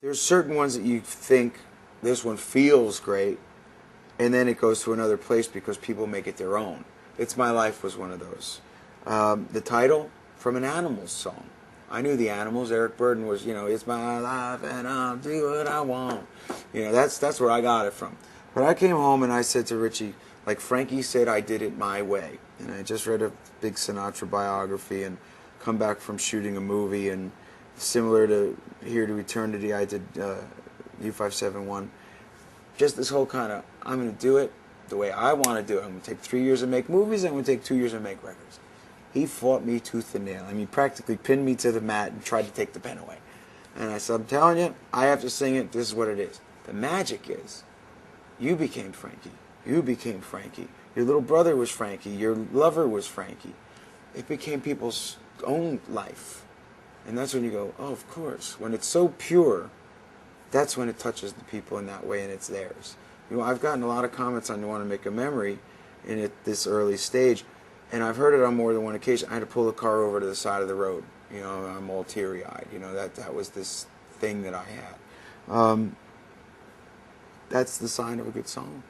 There's certain ones that you think this one feels great, and then it goes to another place because people make it their own. It's My Life was one of those. The title, from an Animals song. I knew the Animals. Eric Burden was, it's my life and I'll do what I want. That's where I got it from. But I came home and I said to Richie, like Frankie said, I did it my way. And I just read a big Sinatra biography and come back from shooting a movie, and similar to Here to Eternity, I did U571. Just this whole kind of, I'm going to do it the way I want to do it. I'm going to take 3 years and make movies. I'm going to take 2 years and make records. He fought me tooth and nail. I mean, practically pinned me to the mat and tried to take the pen away. And I said, I'm telling you, I have to sing it. This is what it is. The magic is, you became Frankie. You became Frankie. Your little brother was Frankie. Your lover was Frankie. It became people's own life. And that's when you go, oh, of course. When it's so pure, that's when it touches the people in that way and it's theirs. I've gotten a lot of comments on You Want to Make a Memory in this early stage, and I've heard it on more than one occasion. I had to pull the car over to the side of the road. I'm all teary-eyed. That was this thing that I had. That's the sign of a good song.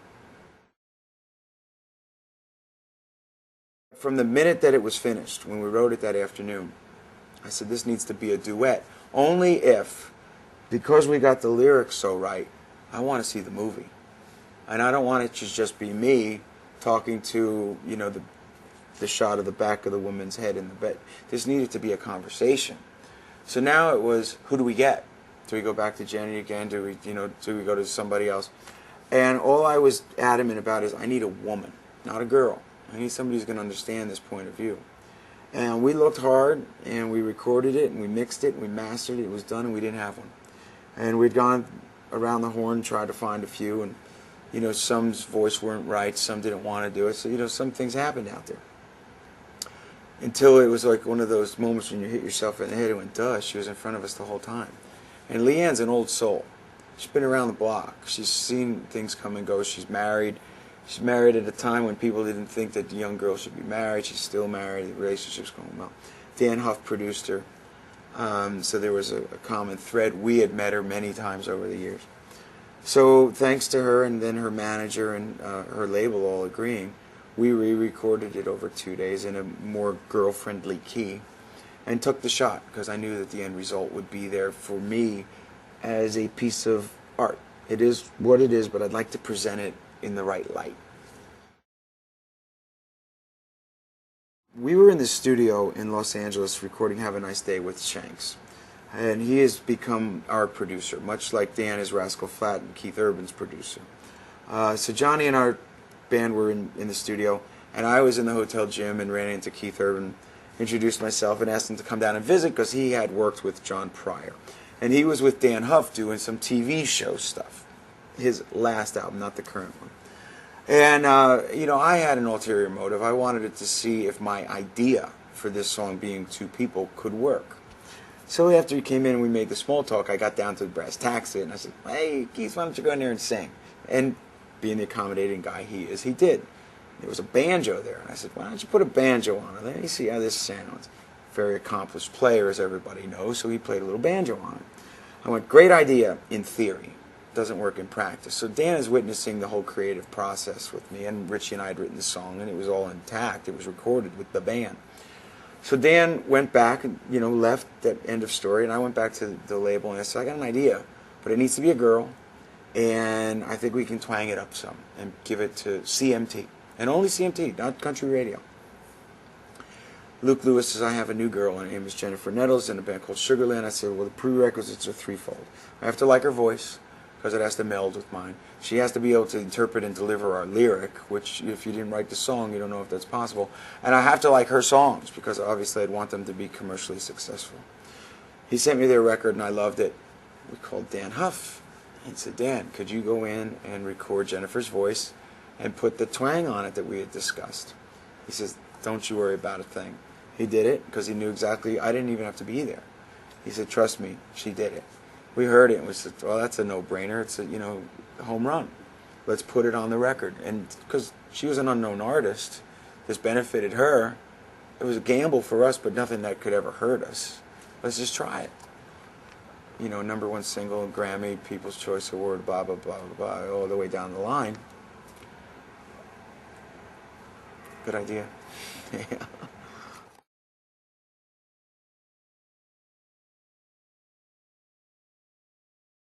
From the minute that it was finished, when we wrote it that afternoon, I said, this needs to be a duet. Only if, because we got the lyrics so right, I want to see the movie. And I don't want it to just be me talking to, the shot of the back of the woman's head in the bed. This needed to be a conversation. So now it was, who do we get? Do we go back to Jenny again? Do we go to somebody else? And all I was adamant about is, I need a woman, not a girl. I need somebody who's going to understand this point of view. And we looked hard, and we recorded it, and we mixed it, and we mastered it. It was done, and we didn't have one. And we'd gone around the horn, tried to find a few, and some's voice weren't right, some didn't want to do it. So some things happened out there. Until it was like one of those moments when you hit yourself in the head and went, duh, she was in front of us the whole time. And Leanne's an old soul. She's been around the block. She's seen things come and go. She's married. She's married at a time when people didn't think that young girls should be married. She's still married. The relationship's going well. Dan Huff produced her. So there was a common thread. We had met her many times over the years. So thanks to her and then her manager and her label all agreeing, we re-recorded it over 2 days in a more girl-friendly key and took the shot because I knew that the end result would be there for me as a piece of art. It is what it is, but I'd like to present it in the right light. We were in the studio in Los Angeles recording Have a Nice Day with Shanks. And he has become our producer, much like Dan is Rascal Flatts and Keith Urban's producer. So Johnny and our band were in the studio, and I was in the hotel gym and ran into Keith Urban, introduced myself, and asked him to come down and visit because he had worked with John prior. And he was with Dan Huff doing some TV show stuff. His last album, not the current one. And, I had an ulterior motive. I wanted it to see if my idea for this song being two people could work. So after he came in and we made the small talk, I got down to the brass tacks and I said, hey, Keith, why don't you go in there and sing? And being the accommodating guy he is, he did. There was a banjo there. And I said, why don't you put a banjo on it? Let me see how this sounds. Very accomplished player, as everybody knows, so he played a little banjo on it. I went, great idea in theory. Doesn't work in practice. So Dan is witnessing the whole creative process with me, and Richie and I had written the song, and it was all intact. It was recorded with the band. So Dan went back and, left that end of story, and I went back to the label and I said, I got an idea, but it needs to be a girl, and I think we can twang it up some and give it to CMT, and only CMT, not country radio. Luke Lewis says, I have a new girl, her name is Jennifer Nettles, in a band called Sugarland. I said, well, the prerequisites are threefold. I have to like her voice, because it has to meld with mine. She has to be able to interpret and deliver our lyric, which if you didn't write the song, you don't know if that's possible. And I have to like her songs, because obviously I'd want them to be commercially successful. He sent me their record, and I loved it. We called Dan Huff. He said, Dan, could you go in and record Jennifer's voice and put the twang on it that we had discussed? He says, don't you worry about a thing. He did it, because he knew exactly, I didn't even have to be there. He said, trust me, she did it. We heard it and we said, well, that's a no-brainer. It's a, home run. Let's put it on the record. And because she was an unknown artist, this benefited her. It was a gamble for us, but nothing that could ever hurt us. Let's just try it. you know, #1 single, Grammy, People's Choice Award, blah, blah, blah, blah, blah, all the way down the line. Good idea. Yeah.